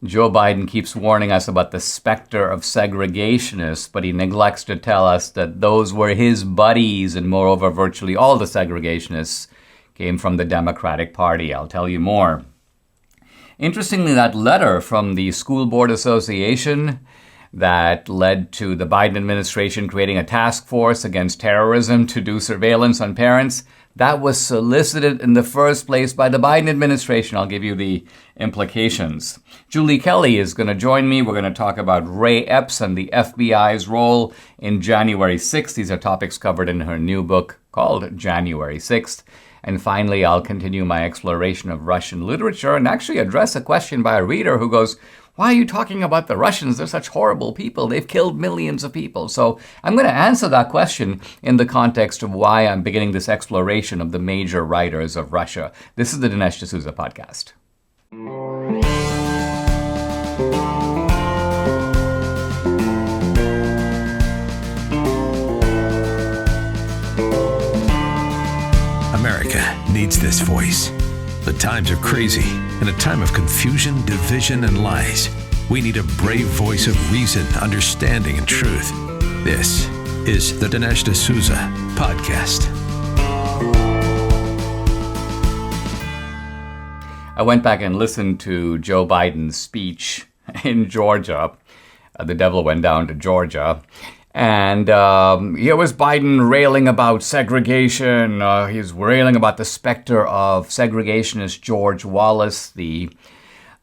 Joe Biden keeps warning us about the specter of segregationists, but he neglects to tell us that those were his buddies, and moreover, virtually all the segregationists came from the Democratic Party. I'll tell you more. Interestingly, that letter from the School Board Association that led to the Biden administration creating a task force against terrorism to do surveillance on parents, that was solicited in the first place by the Biden administration. I'll give you the implications. Julie Kelly is going to join me. We're going to talk about Ray Epps and the FBI's role in January 6th. These are topics covered in her new book called January 6th. And finally, I'll continue my exploration of Russian literature and actually address a question by a reader who goes, "Why are you talking about the Russians? They're such horrible people. They've killed millions of people." So I'm going to answer that question in the context of why I'm beginning this exploration of the major writers of Russia. This is the Dinesh D'Souza podcast. America needs this voice. The times are crazy. In a time of confusion, division, and lies, we need a brave voice of reason, understanding, and truth. This is the Dinesh D'Souza podcast. I went back and listened to Joe Biden's speech in Georgia. The devil went down to Georgia. And here was Biden railing about segregation. He's railing about the specter of segregationist George Wallace, the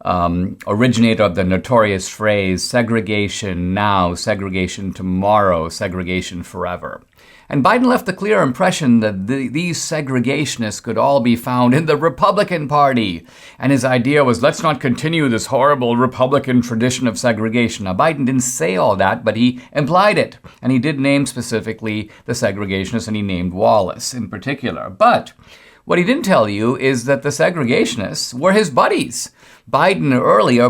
originator of the notorious phrase, segregation now, segregation tomorrow, segregation forever. And Biden left a clear impression that these segregationists could all be found in the Republican Party. And his idea was, let's not continue this horrible Republican tradition of segregation. Now, Biden didn't say all that, but he implied it. And he did name specifically the segregationists, and he named Wallace in particular. But what he didn't tell you is that the segregationists were his buddies. Biden earlier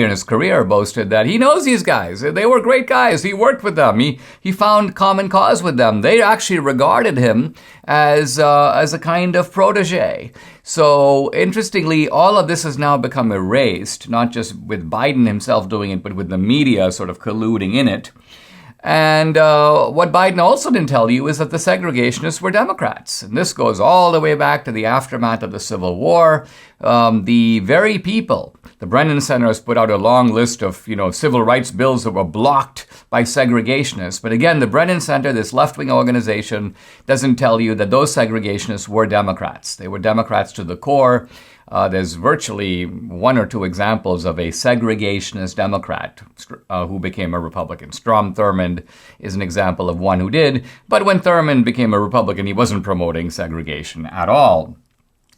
in his career boasted that he knows these guys. They were great guys. He worked with them. He found common cause with them. They actually regarded him as a kind of protege. So interestingly, all of this has now become erased, not just with Biden himself doing it, but with the media sort of colluding in it. And what Biden also didn't tell you is that the segregationists were Democrats. And this goes all the way back to the aftermath of the Civil War. The very people, the Brennan Center has put out a long list of, civil rights bills that were blocked by segregationists. But again, the Brennan Center, this left-wing organization, doesn't tell you that those segregationists were Democrats. They were Democrats to the core. There's virtually one or two examples of a segregationist Democrat who became a Republican. Strom Thurmond is an example of one who did, but when Thurmond became a Republican, he wasn't promoting segregation at all.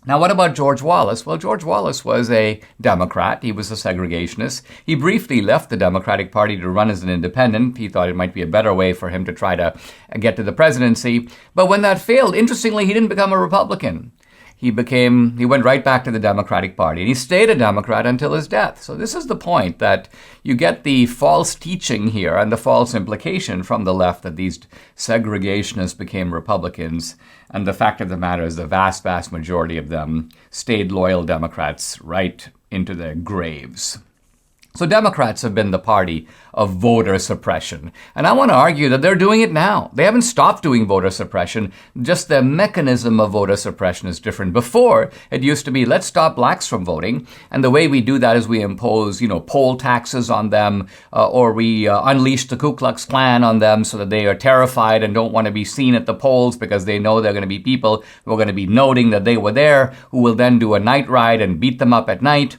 Now, what about George Wallace? Well, George Wallace was a Democrat. He was a segregationist. He briefly left the Democratic Party to run as an independent. He thought it might be a better way for him to try to get to the presidency. But when that failed, interestingly, he didn't become a Republican. He went right back to the Democratic Party, and he stayed a Democrat until his death. So this is the point, that you get the false teaching here and the false implication from the left that these segregationists became Republicans. And the fact of the matter is the vast, vast majority of them stayed loyal Democrats right into their graves. So Democrats have been the party of voter suppression. And I want to argue that they're doing it now. They haven't stopped doing voter suppression. Just the mechanism of voter suppression is different. Before, it used to be, let's stop blacks from voting. And the way we do that is we impose, poll taxes on them, or we unleash the Ku Klux Klan on them so that they are terrified and don't want to be seen at the polls because they know they're going to be people who are going to be noting that they were there, who will then do a night ride and beat them up at night.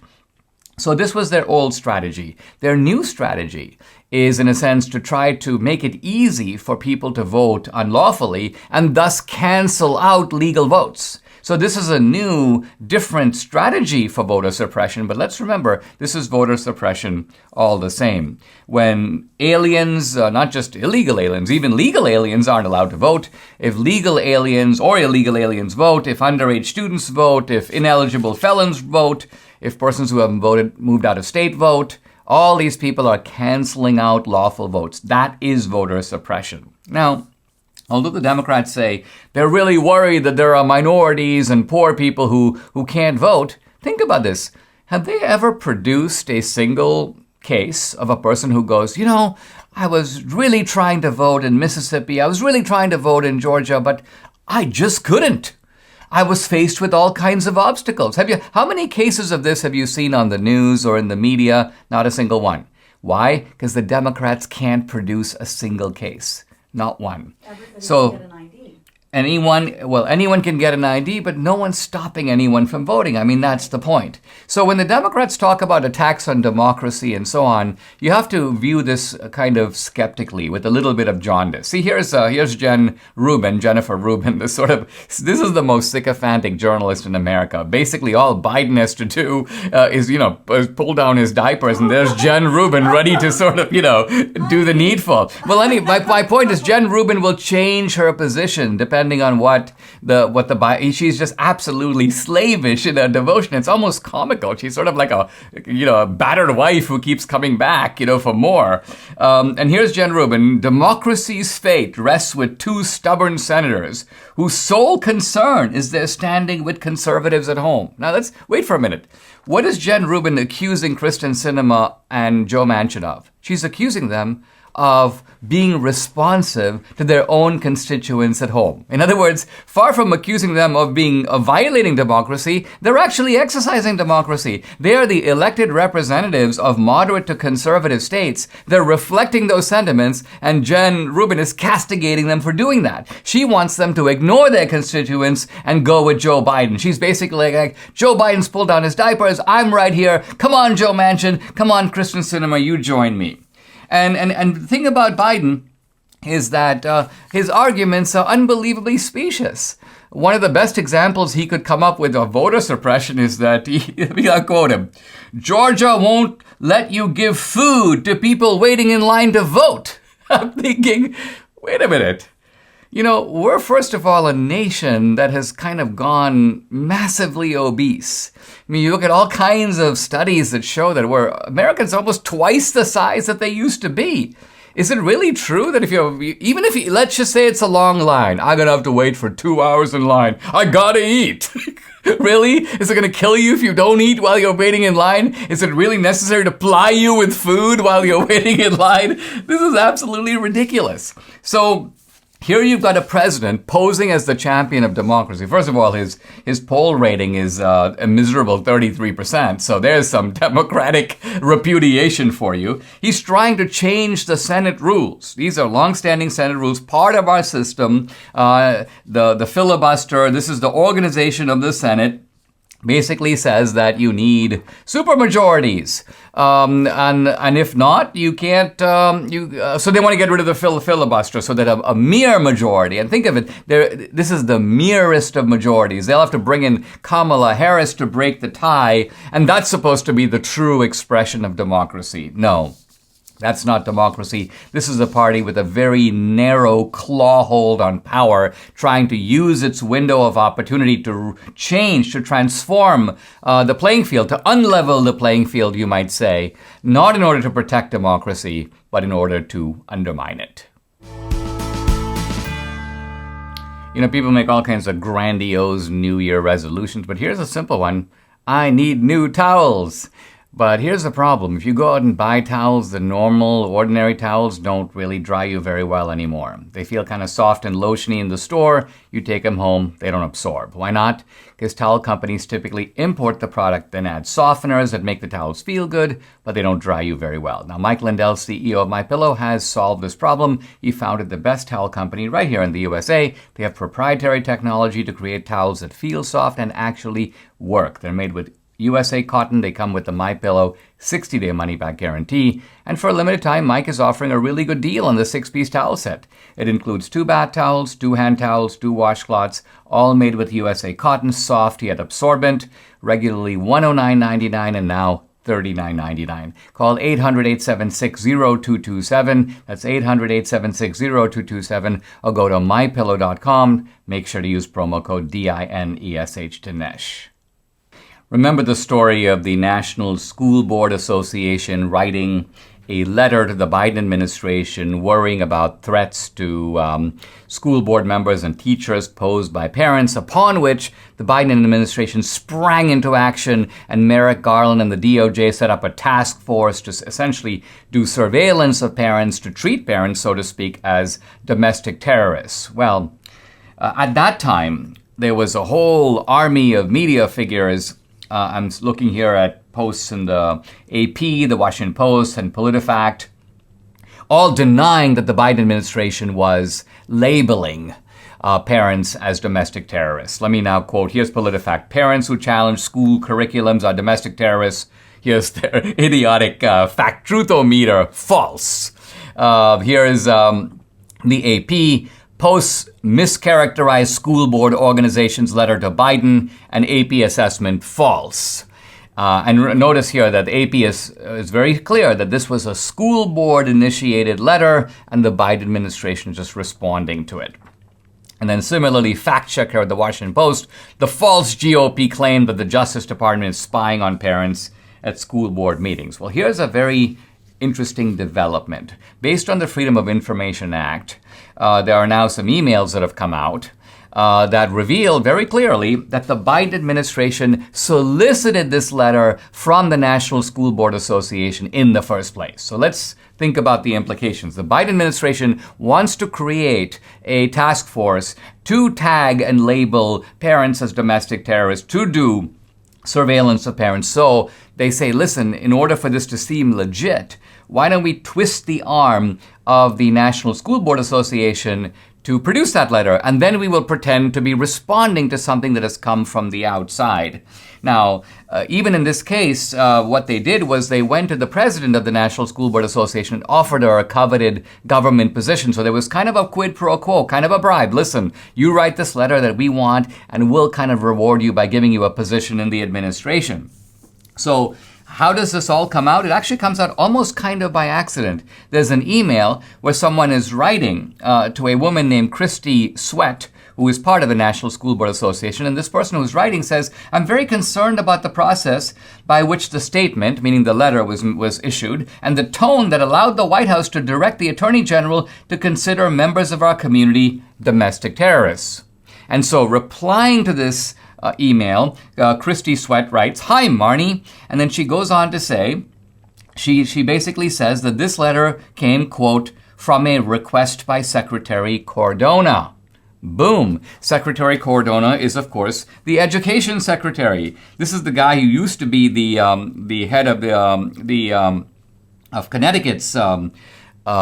So this was their old strategy. Their new strategy is, in a sense, to try to make it easy for people to vote unlawfully and thus cancel out legal votes. So this is a new, different strategy for voter suppression. But let's remember, this is voter suppression all the same. When aliens, not just illegal aliens, even legal aliens aren't allowed to vote. If legal aliens or illegal aliens vote, if underage students vote, if ineligible felons vote, if persons who haven't voted, moved out of state vote, all these people are canceling out lawful votes. That is voter suppression. Now, although the Democrats say they're really worried that there are minorities and poor people who can't vote, think about this. have they ever produced a single case of a person who goes, I was really trying to vote in Mississippi, I was really trying to vote in Georgia, but I just couldn't. I was faced with all kinds of obstacles. How many cases of this have you seen on the news or in the media? Not a single one. Why? Because the Democrats can't produce a single case. Not one. Everybody So can get an ID. anyone can get an ID, but no one's stopping anyone from voting. I mean, that's the point. So when the Democrats talk about attacks on democracy and so on, you have to view this kind of skeptically with a little bit of jaundice. See, here's Jennifer Rubin, this is the most sycophantic journalist in America. Basically, all Biden has to do is pull down his diapers, and there's Jen Rubin ready to do the needful. Well, my point is Jen Rubin will change her position depending on she's just absolutely slavish in her devotion. It's almost comical. She's sort of like a battered wife who keeps coming back, for more. And here's Jen Rubin. Democracy's fate rests with two stubborn senators whose sole concern is their standing with conservatives at home. Now let's wait for a minute. What is Jen Rubin accusing Kristen Sinema and Joe Manchin of? She's accusing them of being responsive to their own constituents at home. In other words, far from accusing them of violating democracy, they're actually exercising democracy. They are the elected representatives of moderate to conservative states. They're reflecting those sentiments, and Jen Rubin is castigating them for doing that. She wants them to ignore their constituents and go with Joe Biden. She's basically like, Joe Biden's pulled down his diapers, I'm right here. Come on, Joe Manchin. Come on, Kristen Sinema, you join me. And the thing about Biden is that his arguments are unbelievably specious. One of the best examples he could come up with of voter suppression is that, I'll quote him, Georgia won't let you give food to people waiting in line to vote. I'm thinking, wait a minute. We're first of all a nation that has kind of gone massively obese. I mean, you look at all kinds of studies that show that Americans are almost twice the size that they used to be. Is it really true that let's just say it's a long line, I'm going to have to wait for 2 hours in line. I gotta eat. Really? Is it going to kill you if you don't eat while you're waiting in line? Is it really necessary to ply you with food while you're waiting in line? This is absolutely ridiculous. So here you've got a president posing as the champion of democracy. First of all, his poll rating is a miserable 33%, so there's some Democratic repudiation for you. He's trying to change the Senate rules. These are longstanding Senate rules, part of our system. The filibuster, this is the organization of the Senate, basically says that you need supermajorities. And if not, you can't, so they want to get rid of the filibuster so that a mere majority, and think of it, this is the merest of majorities. They'll have to bring in Kamala Harris to break the tie, and that's supposed to be the true expression of democracy. No. That's not democracy. This is a party with a very narrow claw hold on power, trying to use its window of opportunity to change, to transform the playing field, to unlevel the playing field, you might say, not in order to protect democracy, but in order to undermine it. People make all kinds of grandiose New Year resolutions, but here's a simple one. I need new towels. But here's the problem. If you go out and buy towels, the normal, ordinary towels don't really dry you very well anymore. They feel kind of soft and lotiony in the store. You take them home, they don't absorb. Why not? Because towel companies typically import the product, then add softeners that make the towels feel good, but they don't dry you very well. Now, Mike Lindell, CEO of MyPillow, has solved this problem. He founded the best towel company right here in the USA. They have proprietary technology to create towels that feel soft and actually work. They're made with USA cotton. They come with the MyPillow 60-day money-back guarantee. And for a limited time, Mike is offering a really good deal on the 6-piece towel set. It includes 2 bath towels, 2 hand towels, 2 washcloths, all made with USA cotton, soft yet absorbent, regularly $109.99 and now $39.99. Call 800-876-0227. That's 800-876-0227. Or go to mypillow.com. Make sure to use promo code DINESH Dinesh. Remember the story of the National School Board Association writing a letter to the Biden administration worrying about threats to school board members and teachers posed by parents, upon which the Biden administration sprang into action, and Merrick Garland and the DOJ set up a task force to essentially do surveillance of parents, to treat parents, so to speak, as domestic terrorists. Well, at that time, there was a whole army of media figures. I'm looking here at posts in the AP, the Washington Post, and PolitiFact, all denying that the Biden administration was labeling parents as domestic terrorists. Let me now quote. Here's PolitiFact. Parents who challenge school curriculums are domestic terrorists. Here's their idiotic fact-truthometer. False. Here's the AP. Posts mischaracterized school board organization's letter to Biden, and AP assessment false. And notice here that the AP is very clear that this was a school board initiated letter and the Biden administration just responding to it. And then similarly, fact checker at the Washington Post, the false GOP claim that the Justice Department is spying on parents at school board meetings. Well, here's a very interesting development. Based on the Freedom of Information Act, there are now some emails that have come out that reveal very clearly that the Biden administration solicited this letter from the National School Board Association in the first place. So let's think about the implications. The Biden administration wants to create a task force to tag and label parents as domestic terrorists, to do surveillance of parents. So they say, listen, in order for this to seem legit, why don't we twist the arm of the National School Board Association to produce that letter, and then we will pretend to be responding to something that has come from the outside. Now, even in this case, what they did was they went to the president of the National School Board Association and offered her a coveted government position. So there was kind of a quid pro quo, kind of a bribe. Listen, you write this letter that we want, and we'll kind of reward you by giving you a position in the administration. So how does this all come out? It actually comes out almost kind of by accident. There's an email where someone is writing to a woman named Christy Sweat, who is part of the National School Board Association. And this person who's writing says, I'm very concerned about the process by which the statement, meaning the letter, was issued, and the tone that allowed the White House to direct the Attorney General to consider members of our community domestic terrorists. And so replying to this email, Christy Sweat writes, "Hi, Marnie." And then she goes on to say, she basically says that this letter came, quote, from a request by Secretary Cordona. Boom. Secretary Cordona is, of course, the education secretary. This is the guy who used to be the head of of Connecticut's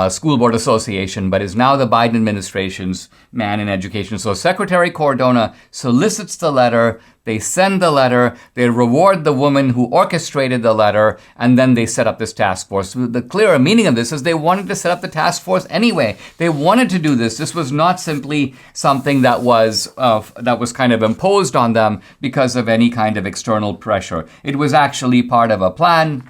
School Board Association, but is now the Biden administration's man in education. So Secretary Cordona solicits the letter, they send the letter, they reward the woman who orchestrated the letter, and then they set up this task force. The clearer meaning of this is they wanted to set up the task force anyway. They wanted to do this. This was not simply something that was kind of imposed on them because of any kind of external pressure. It was actually part of a plan.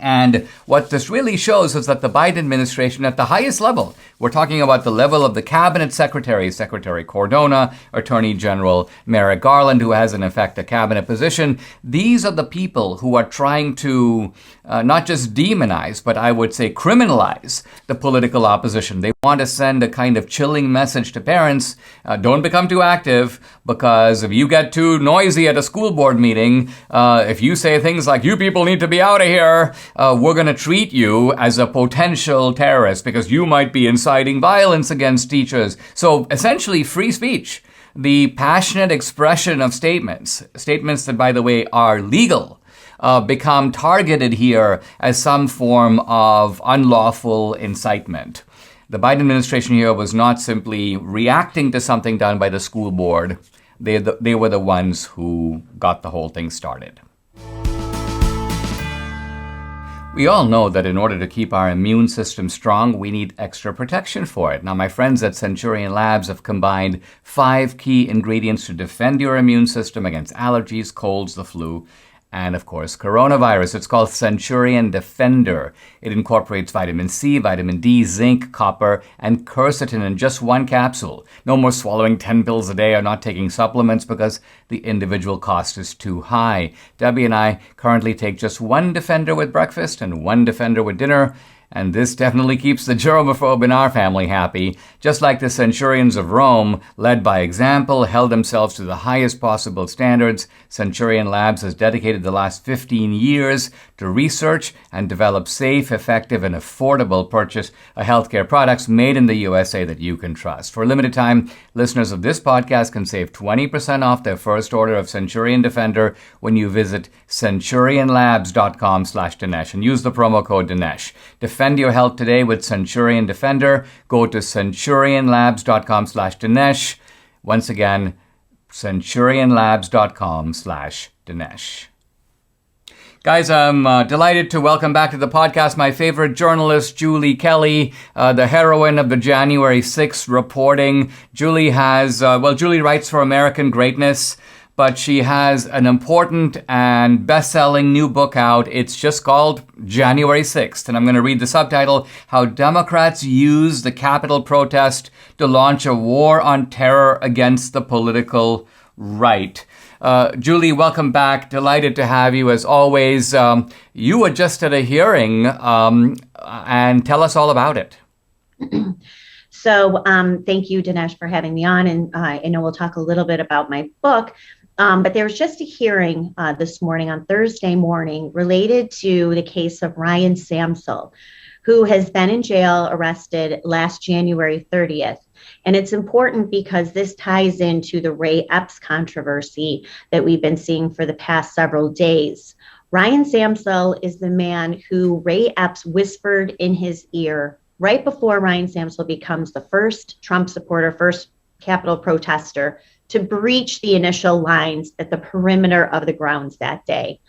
And what this really shows is that the Biden administration at the highest level, we're talking about the level of the cabinet secretary, Secretary Cordona, Attorney General Merrick Garland, who has in effect a cabinet position. These are the people who are trying to not just demonize, but I would say criminalize the political opposition. They want to send a kind of chilling message to parents. Don't become too active, because if you get too noisy at a school board meeting, if you say things like, you people need to be out of here, we're going to treat you as a potential terrorist because you might be inciting violence against teachers. So essentially free speech, the passionate expression of statements that, by the way, are legal, become targeted here as some form of unlawful incitement. The Biden administration here was not simply reacting to something done by the school board. They were the ones who got the whole thing started. We all know that in order to keep our immune system strong, we need extra protection for it. Now, my friends at Centurion Labs have combined 5 key ingredients to defend your immune system against allergies, colds, the flu, and, of course, coronavirus. It's called Centurion Defender. It incorporates vitamin C, vitamin D, zinc, copper, and quercetin in just one capsule. No more swallowing 10 pills a day or not taking supplements because the individual cost is too high. Debbie and I currently take just one Defender with breakfast and one Defender with dinner. And this definitely keeps the germaphobe in our family happy. Just like the centurions of Rome, led by example, held themselves to the highest possible standards, Centurion Labs has dedicated the last 15 years to research and develop safe, effective, and affordable healthcare products made in the USA that you can trust. For a limited time, listeners of this podcast can save 20% off their first order of Centurion Defender when you visit centurionlabs.com/Dinesh and use the promo code Dinesh. Defend your health today with Centurion Defender. Go to centurionlabs.com/Dinesh. Once again, centurionlabs.com/Dinesh. Guys, I'm delighted to welcome back to the podcast my favorite journalist, Julie Kelly, the heroine of the January 6th reporting. Julie writes for American Greatness, but she has an important and best-selling new book out. It's just called January 6th, and I'm going to read the subtitle, How Democrats Use the Capitol Protest to Launch a War on Terror Against the Political Right. Julie, welcome back. Delighted to have you as always. You were just at a hearing, and tell us all about it. So thank you, Dinesh, for having me on. And I know we'll talk a little bit about my book. But there was just a hearing this morning on Thursday morning related to the case of Ryan Samsel, who has been in jail, arrested last January 30th. And it's important because this ties into the Ray Epps controversy that we've been seeing for the past several days. Ryan Samsel is the man who Ray Epps whispered in his ear right before Ryan Samsel becomes the first Trump supporter, first Capitol protester to breach the initial lines at the perimeter of the grounds that day.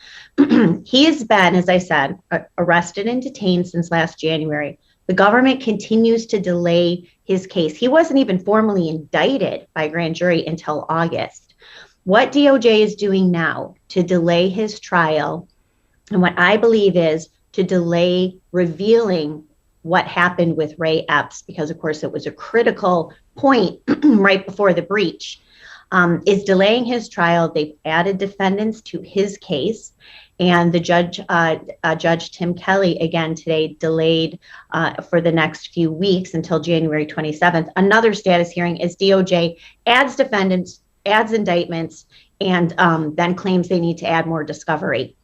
He has been, as I said, arrested and detained since last January. The government continues to delay his case. He wasn't even formally indicted by grand jury until August. What DOJ is doing now to delay his trial, and what I believe is to delay revealing what happened with Ray Epps, because of course it was a critical point right before the breach, is delaying his trial. They've added defendants to his case. And the judge, Judge Tim Kelly, again today delayed for the next few weeks until January 27th. Another status hearing as DOJ adds defendants, adds indictments, and then claims they need to add more discovery.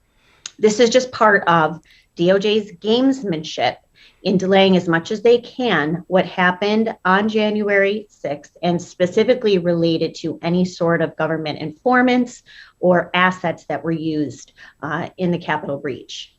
This is just part of DOJ's gamesmanship in delaying as much as they can what happened on January 6th, and specifically related to any sort of government informants or assets that were used in the Capitol breach.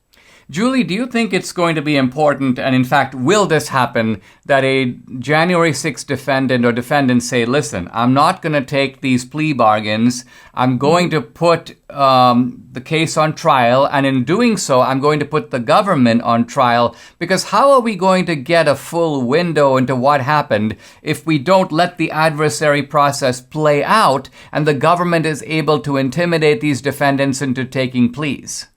Julie, do you think it's going to be important, and in fact, will this happen, that a January 6th defendant or defendants say, listen, I'm not going to take these plea bargains. I'm going to put the case on trial, and in doing so, I'm going to put the government on trial, because how are we going to get a full window into what happened if we don't let the adversary process play out and the government is able to intimidate these defendants into taking pleas?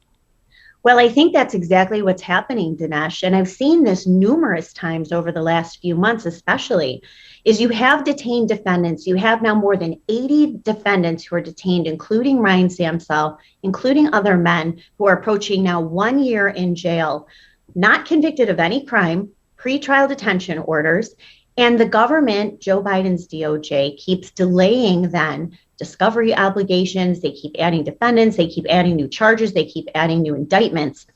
Well, I think that's exactly what's happening, Dinesh. And I've seen this numerous times over the last few months, especially, is you have detained defendants. You have now more than 80 defendants who are detained, including Ryan Samsel, including other men who are approaching now 1 year in jail, not convicted of any crime, pretrial detention orders. And the government, Joe Biden's DOJ, keeps delaying then discovery obligations. They keep adding defendants. They keep adding new charges. They keep adding new indictments.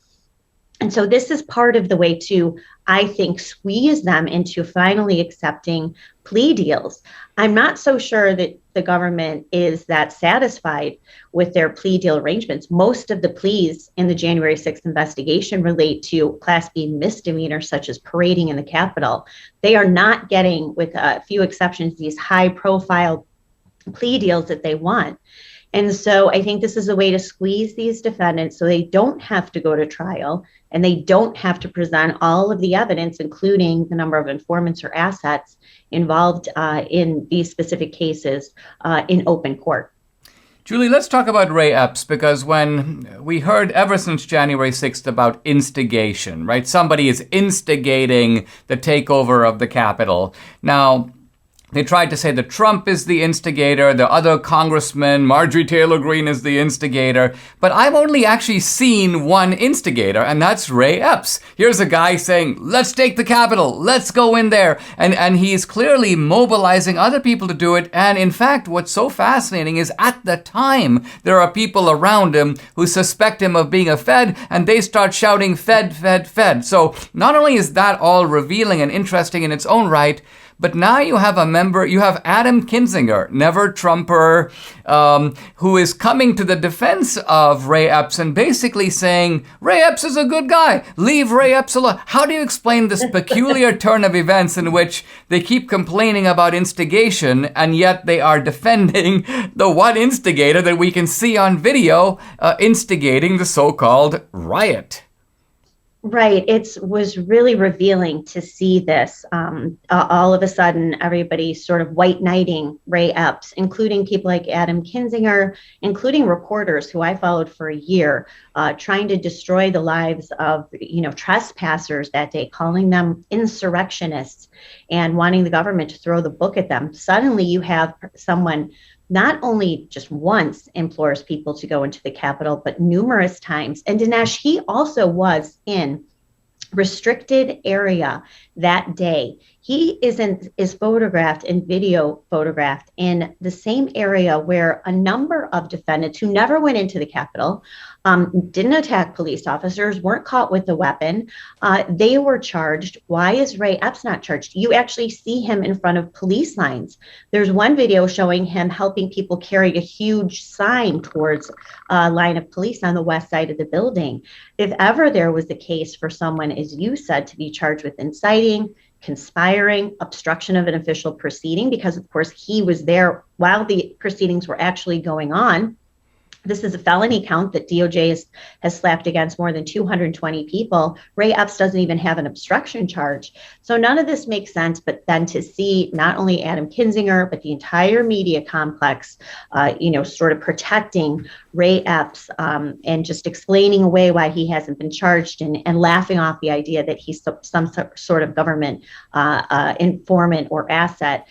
And so this is part of the way to, I think, squeeze them into finally accepting plea deals. I'm not so sure that the government is that satisfied with their plea deal arrangements. Most of the pleas in the January 6th investigation relate to Class B misdemeanors, such as parading in the Capitol. They are not getting, with a few exceptions, these high-profile plea deals that they want. And so I think this is a way to squeeze these defendants so they don't have to go to trial and they don't have to present all of the evidence, including the number of informants or assets involved in these specific cases in open court. Julie, let's talk about Ray Epps, because when we heard ever since January 6th about instigation, right? Somebody is instigating the takeover of the Capitol. Now, they tried to say that Trump is the instigator, the other congressman, Marjorie Taylor Greene, is the instigator. But I've only actually seen one instigator, and that's Ray Epps. Here's a guy saying, let's take the Capitol, let's go in there. And he's clearly mobilizing other people to do it. And in fact, what's so fascinating is at the time, there are people around him who suspect him of being a Fed, and they start shouting, Fed, Fed, Fed. So not only is that all revealing and interesting in its own right, but now you have you have Adam Kinzinger, never Trumper, who is coming to the defense of Ray Epps and basically saying, Ray Epps is a good guy, leave Ray Epps alone. How do you explain this peculiar turn of events in which they keep complaining about instigation, and yet they are defending the one instigator that we can see on video instigating the so-called riot? Right. It was really revealing to see this. All of a sudden, everybody sort of white knighting Ray Epps, including people like Adam Kinzinger, including reporters who I followed for a year, trying to destroy the lives of, trespassers that day, calling them insurrectionists and wanting the government to throw the book at them. Suddenly you have someone not only just once implores people to go into the Capitol, but numerous times. And Dinesh, he also was in restricted area that day. He is photographed and video photographed in the same area where a number of defendants who never went into the Capitol, didn't attack police officers, weren't caught with a weapon. They were charged. Why is Ray Epps not charged? You actually see him in front of police lines. There's one video showing him helping people carry a huge sign towards a line of police on the west side of the building. If ever there was a case for someone, as you said, to be charged with inciting, conspiring, obstruction of an official proceeding, because of course he was there while the proceedings were actually going on. This is a felony count that DOJ has slapped against more than 220 people. Ray Epps doesn't even have an obstruction charge. So none of this makes sense, but then to see not only Adam Kinzinger, but the entire media complex, sort of protecting Ray Epps and just explaining away why he hasn't been charged and laughing off the idea that he's some sort of government informant or asset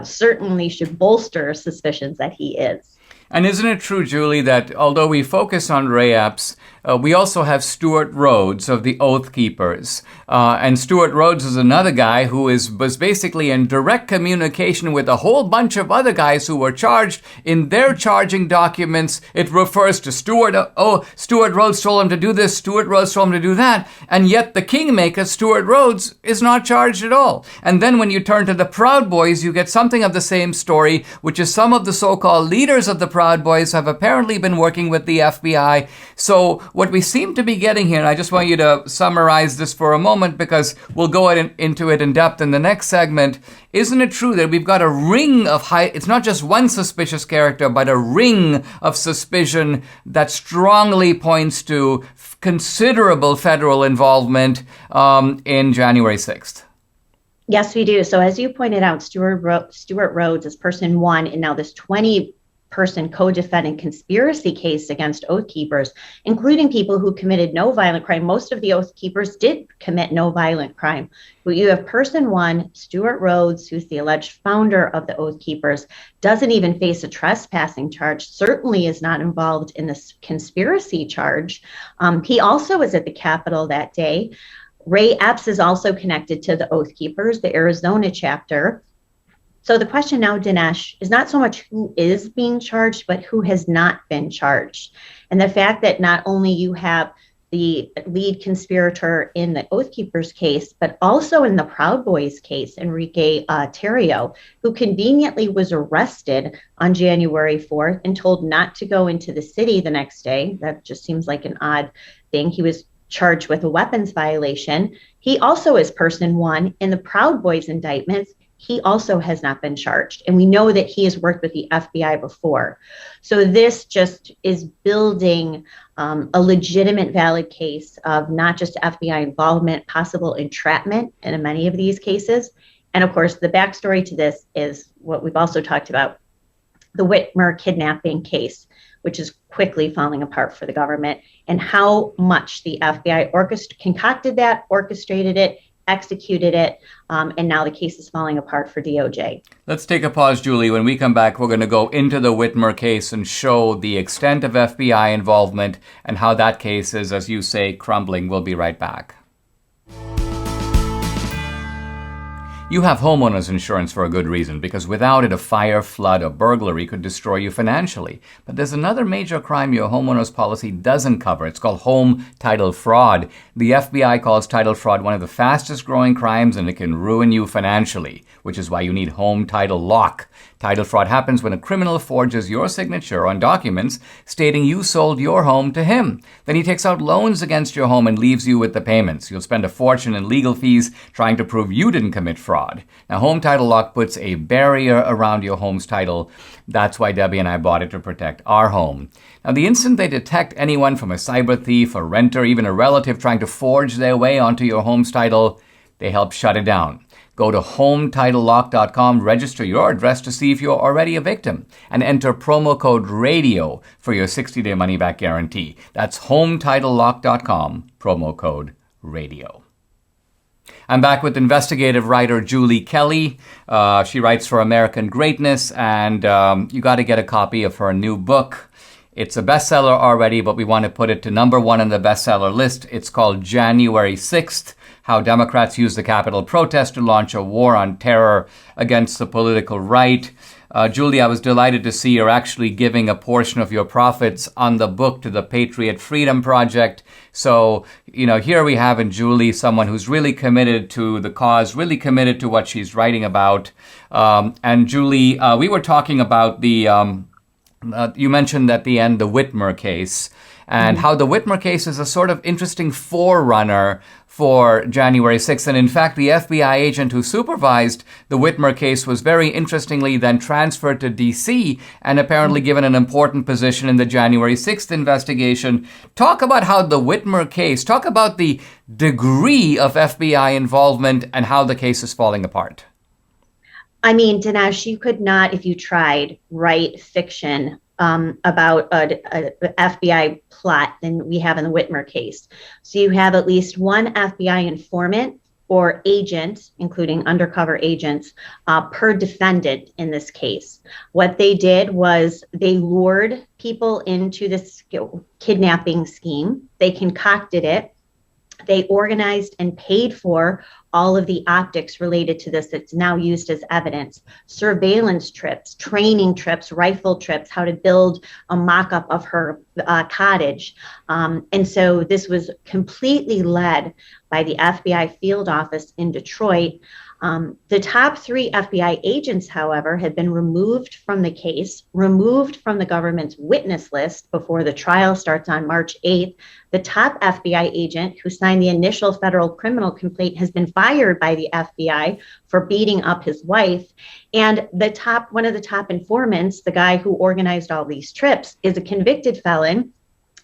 certainly should bolster suspicions that he is. And isn't it true, Julie, that although we focus on Ray Epps, we also have Stuart Rhodes of the Oath Keepers. And Stuart Rhodes is another guy who was basically in direct communication with a whole bunch of other guys who were charged. In their charging documents, it refers to Stuart. Stuart Rhodes told him to do this, Stuart Rhodes told him to do that. And yet the kingmaker, Stuart Rhodes, is not charged at all. And then when you turn to the Proud Boys, you get something of the same story, which is some of the so-called leaders of the Proud Boys have apparently been working with the FBI. So what we seem to be getting here, and I just want you to summarize this for a moment because we'll go into it in depth in the next segment. Isn't it true that we've got a ring of it's not just one suspicious character, but a ring of suspicion that strongly points to considerable federal involvement in January 6th? Yes, we do. So as you pointed out, Stuart Rhodes is person one in now this 20-person co-defendant conspiracy case against Oath Keepers, including people who committed no violent crime. Most of the Oath Keepers did commit no violent crime. But you have person one, Stuart Rhodes, who's the alleged founder of the Oath Keepers, doesn't even face a trespassing charge, certainly is not involved in this conspiracy charge. He also was at the Capitol that day. Ray Epps is also connected to the Oath Keepers, the Arizona chapter. So the question now, Dinesh, is not so much who is being charged, but who has not been charged. And the fact that not only you have the lead conspirator in the Oath Keepers case, but also in the Proud Boys case, Enrique Tarrio, who conveniently was arrested on January 4th and told not to go into the city the next day. That just seems like an odd thing. He was charged with a weapons violation. He also is person one in the Proud Boys indictments. He also has not been charged. And we know that he has worked with the FBI before. So this just is building a legitimate, valid case of not just FBI involvement, possible entrapment in many of these cases. And of course, the backstory to this is what we've also talked about, the Whitmer kidnapping case. which is quickly falling apart for the government, and how much the FBI concocted that, orchestrated it, executed it, and now the case is falling apart for DOJ. Let's take a pause, Julie. When we come back, we're going to go into the Whitmer case and show the extent of FBI involvement and how that case is, as you say, crumbling. We'll be right back. You have homeowners insurance for a good reason, because without it, a fire, flood, or burglary could destroy you financially. But there's another major crime your homeowner's policy doesn't cover. It's called home title fraud. The FBI calls title fraud one of the fastest growing crimes, and it can ruin you financially, which is why you need home title lock. Title fraud happens when a criminal forges your signature on documents stating you sold your home to him. Then he takes out loans against your home and leaves you with the payments. You'll spend a fortune in legal fees trying to prove you didn't commit fraud. Now, home title lock puts a barrier around your home's title. That's why Debbie and I bought it, to protect our home. Now, the instant they detect anyone from a cyber thief, a renter, even a relative trying to forge their way onto your home's title, they help shut it down. Go to HometitleLock.com, register your address to see if you're already a victim, and enter promo code RADIO for your 60-day money-back guarantee. That's HometitleLock.com, promo code RADIO. I'm back with investigative writer Julie Kelly. She writes for American Greatness, and you got to get a copy of her new book. It's a bestseller already, but we want to put it to number one on the bestseller list. It's called January 6th. How Democrats Use the Capitol Protest to Launch a War on Terror Against the Political Right. Julie, I was delighted to see you're actually giving a portion of your profits on the book to the Patriot Freedom Project. So, here we have in Julie someone who's really committed to the cause, really committed to what she's writing about. And Julie, we were talking about you mentioned at the end the Whitmer case, and how the Whitmer case is a sort of interesting forerunner for January 6th. And in fact, the FBI agent who supervised the Whitmer case was very interestingly then transferred to D.C. and apparently given an important position in the January 6th investigation. Talk about how the Whitmer case, talk about the degree of FBI involvement and how the case is falling apart. I mean, Dinesh, you could not, if you tried, write fiction about a FBI plot than we have in the Whitmer case. So you have at least one FBI informant or agent, including undercover agents, per defendant in this case. What they did was they lured people into this kidnapping scheme. They concocted it. They organized and paid for all of the optics related to this that's now used as evidence. Surveillance trips, training trips, rifle trips, how to build a mock-up of her cottage. And so this was completely led by the FBI field office in Detroit. The top three FBI agents, however, had been removed from the case, removed from the government's witness list before the trial starts on March 8th. The top FBI agent who signed the initial federal criminal complaint has been fired by the FBI for beating up his wife. And one of the top informants, the guy who organized all these trips, is a convicted felon,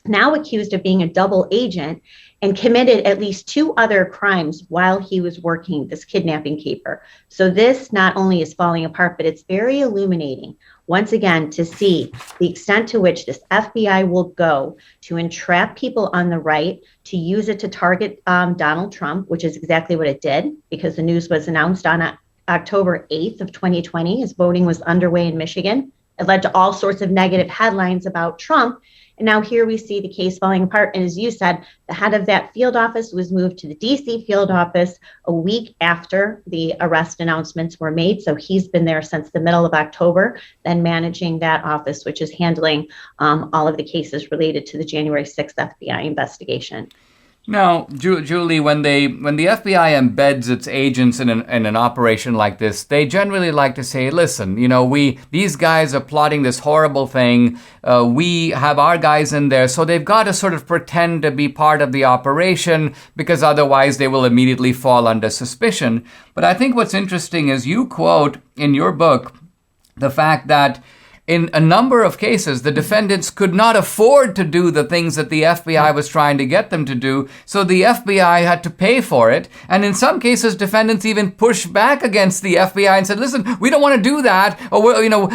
now accused of being a double agent, and committed at least two other crimes while he was working this kidnapping caper. So this not only is falling apart, but it's very illuminating, once again, to see the extent to which this FBI will go to entrap people on the right, to use it to target Donald Trump, which is exactly what it did, because the news was announced on October 8th of 2020 as voting was underway in Michigan. It led to all sorts of negative headlines about Trump. And now here we see the case falling apart. And as you said, the head of that field office was moved to the DC field office a week after the arrest announcements were made. So he's been there since the middle of October, then managing that office, which is handling all of the cases related to the January 6th FBI investigation. Now, Julie, when the FBI embeds its agents in an operation like this, they generally like to say, listen, these guys are plotting this horrible thing. We have our guys in there, so they've got to sort of pretend to be part of the operation because otherwise they will immediately fall under suspicion. But I think what's interesting is you quote in your book the fact that in a number of cases, the defendants could not afford to do the things that the FBI was trying to get them to do, so the FBI had to pay for it. And in some cases, defendants even pushed back against the FBI and said, listen, we don't want to do that, or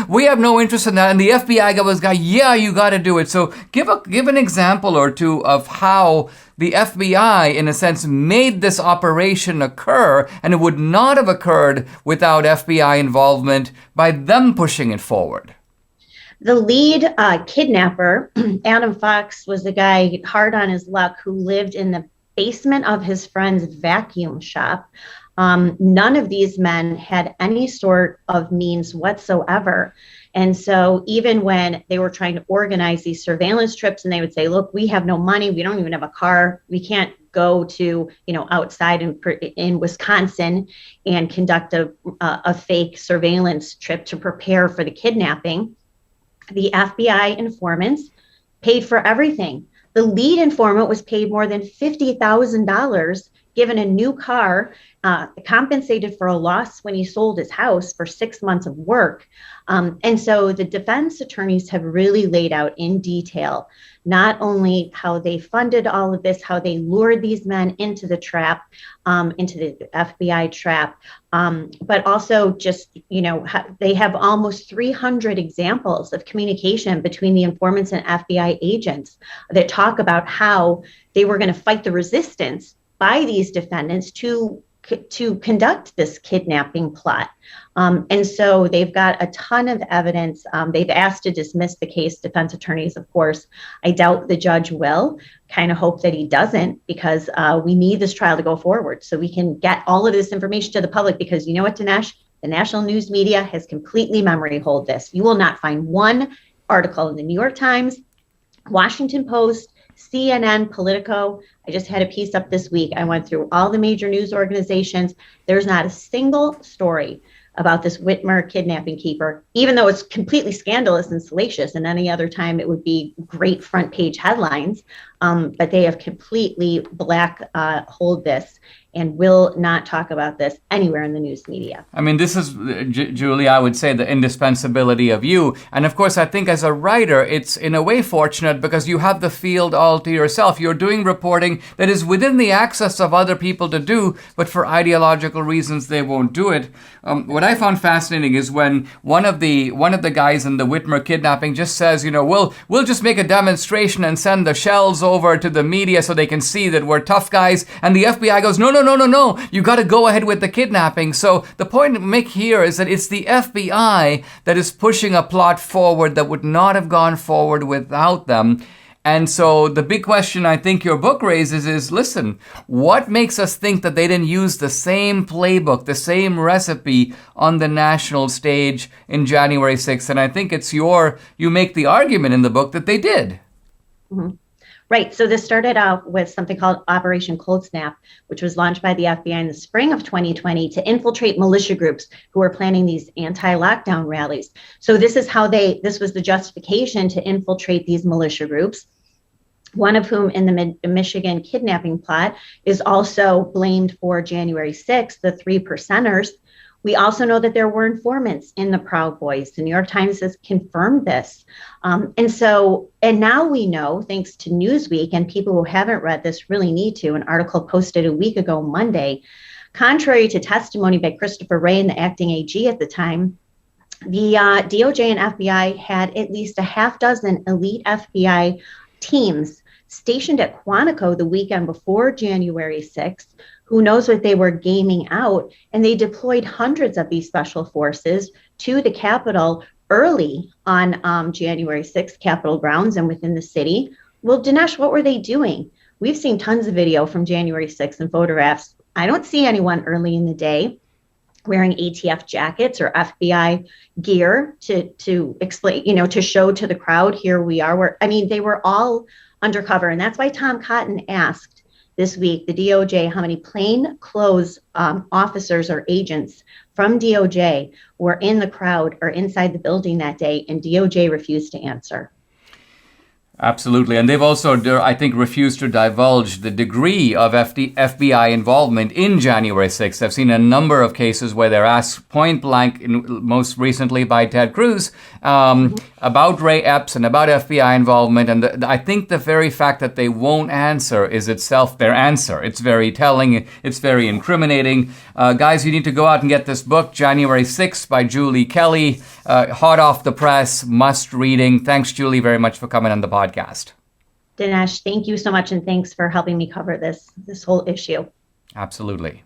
we have no interest in that. And the FBI was like, yeah, you got to do it. So give an example or two of how the FBI, in a sense, made this operation occur, and it would not have occurred without FBI involvement by them pushing it forward. The lead kidnapper, Adam Fox, was the guy hard on his luck who lived in the basement of his friend's vacuum shop. None of these men had any sort of means whatsoever. And so even when they were trying to organize these surveillance trips and they would say, look, we have no money, we don't even have a car, we can't go to, outside in Wisconsin and conduct a fake surveillance trip to prepare for the kidnapping. The FBI informants paid for everything. The lead informant was paid more than $50,000, given a new car, compensated for a loss when he sold his house for 6 months of work. And so the defense attorneys have really laid out in detail not only how they funded all of this, how they lured these men into the trap, into the FBI trap, but also just, they have almost 300 examples of communication between the informants and FBI agents that talk about how they were going to fight the resistance by these defendants to conduct this kidnapping plot. And so they've got a ton of evidence. They've asked to dismiss the case, defense attorneys, of course. I doubt the judge will. Kind of hope that he doesn't, because we need this trial to go forward so we can get all of this information to the public, because you know what, Dinesh? The national news media has completely memory hold this. You will not find one article in the New York Times, Washington Post, CNN, Politico. I just had a piece up this week. I went through all the major news organizations. There's not a single story about this Whitmer kidnapping keeper, even though it's completely scandalous and salacious, and any other time it would be great front page headlines. But they have completely hold this and will not talk about this anywhere in the news media. I mean, this is, Julie, I would say the indispensability of you. And of course, I think as a writer, it's in a way fortunate because you have the field all to yourself. You're doing reporting that is within the access of other people to do, but for ideological reasons, they won't do it. What I found fascinating is when one of the guys in the Whitmer kidnapping just says, we'll just make a demonstration and send the shells over to the media so they can see that we're tough guys. And the FBI goes, no, you got to go ahead with the kidnapping. So the point to make here is that it's the FBI that is pushing a plot forward that would not have gone forward without them. And so the big question I think your book raises is, listen, what makes us think that they didn't use the same playbook, the same recipe on the national stage in January 6th? And I think it's you make the argument in the book that they did. Mm-hmm. Right. So this started out with something called Operation Cold Snap, which was launched by the FBI in the spring of 2020 to infiltrate militia groups who were planning these anti-lockdown rallies. So this was the justification to infiltrate these militia groups, one of whom in the Michigan kidnapping plot is also blamed for January 6th, the 3 percenters. We also know that there were informants in the Proud Boys. The New York Times has confirmed this. And now we know, thanks to Newsweek, and people who haven't read this really need to, an article posted a week ago, Monday, contrary to testimony by Christopher Wray, the acting AG at the time, the DOJ and FBI had at least a half dozen elite FBI teams stationed at Quantico the weekend before January 6th. Who knows what they were gaming out, and they deployed hundreds of these special forces to the Capitol early on January 6th, Capitol grounds and within the city. Well, Dinesh, what were they doing? We've seen tons of video from January 6th and photographs. I don't see anyone early in the day wearing ATF jackets or FBI gear to explain, to show to the crowd, here we are. They were all undercover, and that's why Tom Cotton asked this week, the DOJ, how many plainclothes officers or agents from DOJ were in the crowd or inside the building that day, and DOJ refused to answer. Absolutely. And they've also, I think, refused to divulge the degree of FBI involvement in January 6th. I've seen a number of cases where they're asked point blank, most recently by Ted Cruz, about Ray Epps and about FBI involvement. And I think the very fact that they won't answer is itself their answer. It's very telling. It's very incriminating. Guys, you need to go out and get this book, January 6th by Julie Kelly. Hot off the press, must reading. Thanks, Julie, very much for coming on the podcast. Dinesh, thank you so much, and thanks for helping me cover this whole issue. Absolutely.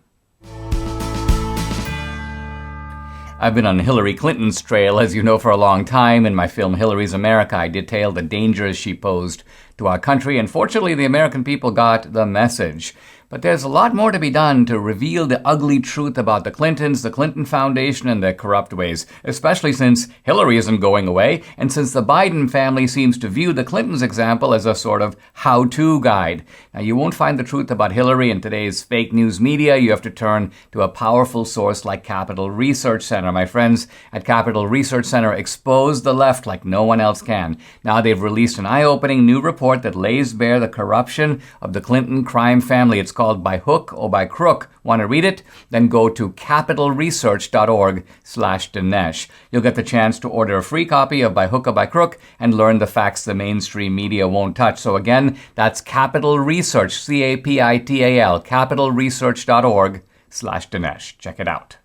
I've been on Hillary Clinton's trail, as you know, for a long time. In my film Hillary's America, I detailed the dangers she posed to our country, and fortunately, the American people got the message. But there's a lot more to be done to reveal the ugly truth about the Clintons, the Clinton Foundation, and their corrupt ways, especially since Hillary isn't going away, and since the Biden family seems to view the Clintons' example as a sort of how-to guide. Now, you won't find the truth about Hillary in today's fake news media. You have to turn to a powerful source like Capital Research Center. My friends at Capital Research Center expose the left like no one else can. Now they've released an eye-opening new report that lays bare the corruption of the Clinton crime family. It's called By Hook or By Crook. Want to read it? Then go to capitalresearch.org/Dinesh. You'll get the chance to order a free copy of By Hook or By Crook and learn the facts the mainstream media won't touch. So again, that's Capital Research, CAPITAL, capitalresearch.org/Dinesh. Check it out.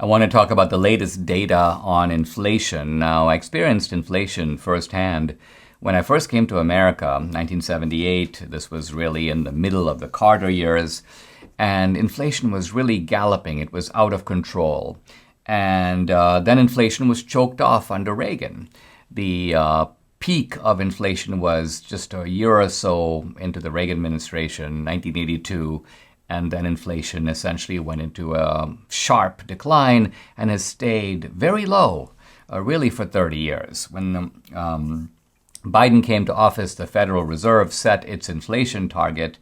I want to talk about the latest data on inflation. Now, I experienced inflation firsthand. When I first came to America, 1978, this was really in the middle of the Carter years, and inflation was really galloping. It was out of control. And then inflation was choked off under Reagan. The peak of inflation was just a year or so into the Reagan administration, 1982, and then inflation essentially went into a sharp decline and has stayed very low, really for 30 years. When Biden came to office, the Federal Reserve set its inflation target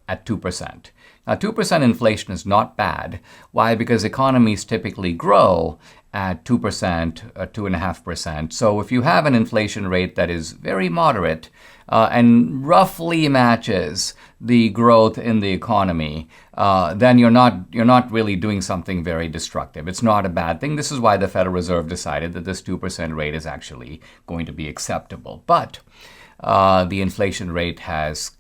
at 2%. Now, 2% inflation is not bad. Why? Because economies typically grow at 2%, 2.5%. So if you have an inflation rate that is very moderate and roughly matches the growth in the economy, then you're not really doing something very destructive. It's not a bad thing. This is why the Federal Reserve decided that this 2% rate is actually going to be acceptable. But the inflation rate has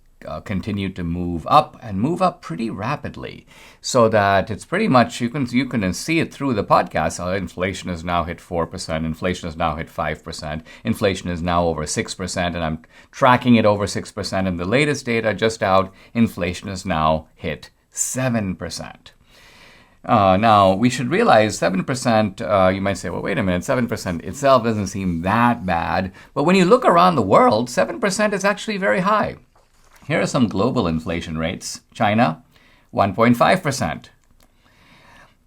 continued to move up and move up pretty rapidly, so that it's pretty much, you can see it through the podcast. Inflation has now hit 4%, inflation has now hit 5%, inflation is now over 6%, and I'm tracking it over 6%. And the latest data just out, inflation has now hit 7%. Now, we should realize 7%, you might say, well, wait a minute, 7% itself doesn't seem that bad. But when you look around the world, 7% is actually very high. Here are some global inflation rates. China, 1.5%.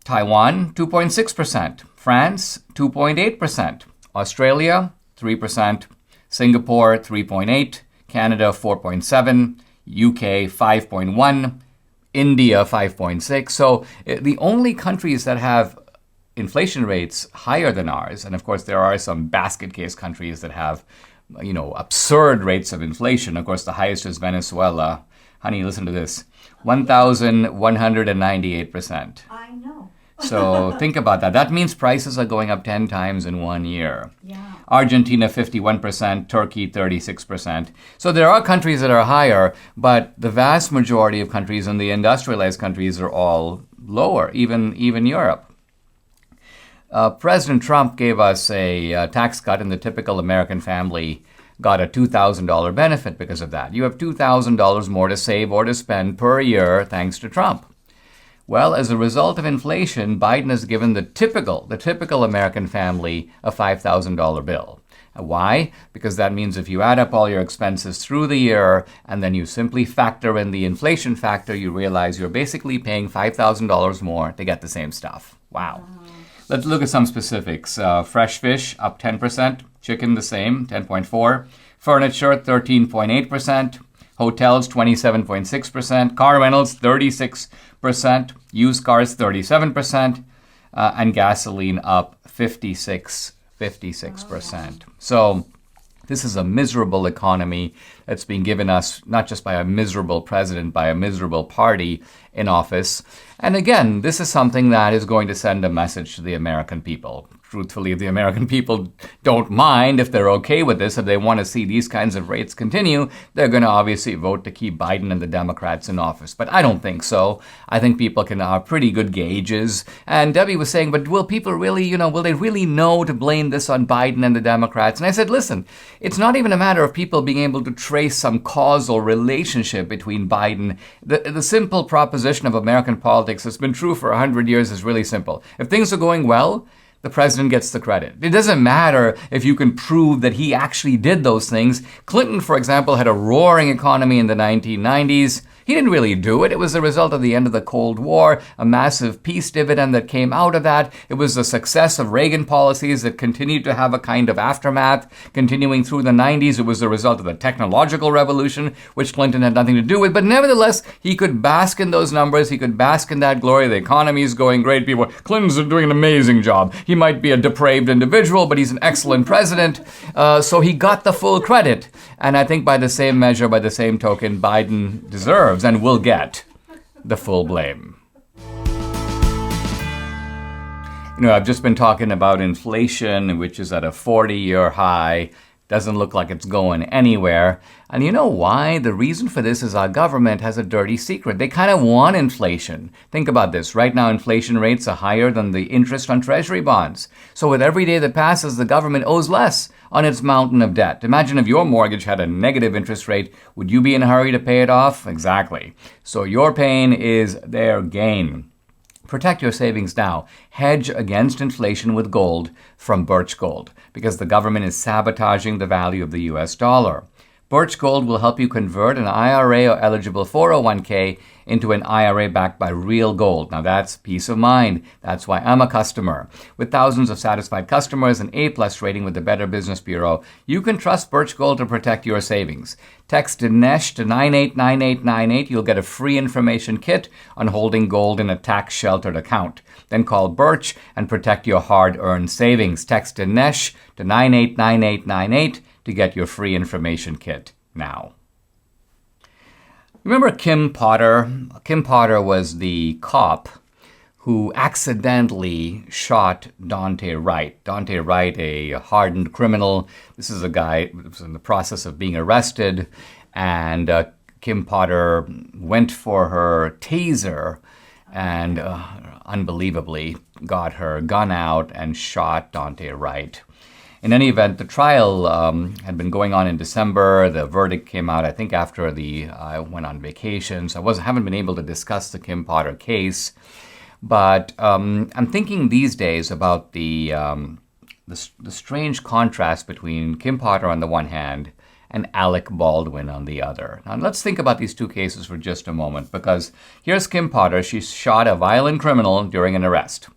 Taiwan, 2.6%. France, 2.8%. Australia, 3%. Singapore, 3.8%. Canada, 4.7%. UK, 5.1%. India, 5.6%. So the only countries that have inflation rates higher than ours, and of course there are some basket case countries that have absurd rates of inflation. Of course, the highest is Venezuela. Honey, listen to this. 1,198%. I know. So think about that. That means prices are going up 10 times in 1 year. Yeah. Argentina, 51%. Turkey, 36%. So there are countries that are higher, but the vast majority of countries and the industrialized countries are all lower, even Europe. President Trump gave us a tax cut, and the typical American family got a $2,000 benefit because of that. You have $2,000 more to save or to spend per year thanks to Trump. Well, as a result of inflation, Biden has given the typical American family a $5,000 bill. Why? Because that means if you add up all your expenses through the year and then you simply factor in the inflation factor, you realize you're basically paying $5,000 more to get the same stuff. Wow. Let's look at some specifics. Fresh fish, up 10%. Chicken, the same, 10.4%. Furniture, 13.8%. Hotels, 27.6%. Car rentals, 36%. Used cars, 37%. And gasoline up 56%. So This is a miserable economy that's being given us not just by a miserable president, by a miserable party in office. And again, this is something that is going to send a message to the American people. Truthfully, the American people don't mind if they're okay with this. If they want to see these kinds of rates continue, they're going to obviously vote to keep Biden and the Democrats in office. But I don't think so. I think people can have pretty good gauges. And Debbie was saying, but will people really, will they really know to blame this on Biden and the Democrats? And I said, listen, it's not even a matter of people being able to trace some causal relationship between Biden. The simple proposition of American politics that's been true for 100 years is really simple. If things are going well, the president gets the credit. It doesn't matter if you can prove that he actually did those things. Clinton, for example, had a roaring economy in the 1990s. He didn't really do it. It was the result of the end of the Cold War, a massive peace dividend that came out of that. It was the success of Reagan policies that continued to have a kind of aftermath continuing through the 90s. It was the result of the technological revolution, which Clinton had nothing to do with. But nevertheless, he could bask in those numbers. He could bask in that glory. The economy is going great. Clinton's doing an amazing job. He might be a depraved individual, but he's an excellent president. So he got the full credit. And I think by the same measure, by the same token, Biden deserves and will get the full blame. I've just been talking about inflation, which is at a 40-year high. Doesn't look like it's going anywhere. And you know why? The reason for this is our government has a dirty secret. They kind of want inflation. Think about this. Right now, inflation rates are higher than the interest on treasury bonds. So with every day that passes, the government owes less on its mountain of debt. Imagine if your mortgage had a negative interest rate. Would you be in a hurry to pay it off? Exactly. So your pain is their gain. Protect your savings now. Hedge against inflation with gold from Birch Gold, because the government is sabotaging the value of the US dollar. Birch Gold will help you convert an IRA or eligible 401k into an IRA backed by real gold. Now that's peace of mind. That's why I'm a customer. With thousands of satisfied customers, an A+ rating with the Better Business Bureau, you can trust Birch Gold to protect your savings. Text Dinesh to 989898. You'll get a free information kit on holding gold in a tax-sheltered account. Then call Birch and protect your hard-earned savings. Text Dinesh to 989898 to get your free information kit now. Remember Kim Potter? Kim Potter was the cop who accidentally shot Daunte Wright. Daunte Wright, a hardened criminal. This is a guy who was in the process of being arrested, and Kim Potter went for her taser and unbelievably got her gun out and shot Daunte Wright. In any event, the trial had been going on in December. The verdict came out, I think, after I went on vacation, so I haven't been able to discuss the Kim Potter case. But I'm thinking these days about the strange contrast between Kim Potter on the one hand and Alec Baldwin on the other. Now, let's think about these two cases for just a moment, because here's Kim Potter. She shot a violent criminal during an arrest.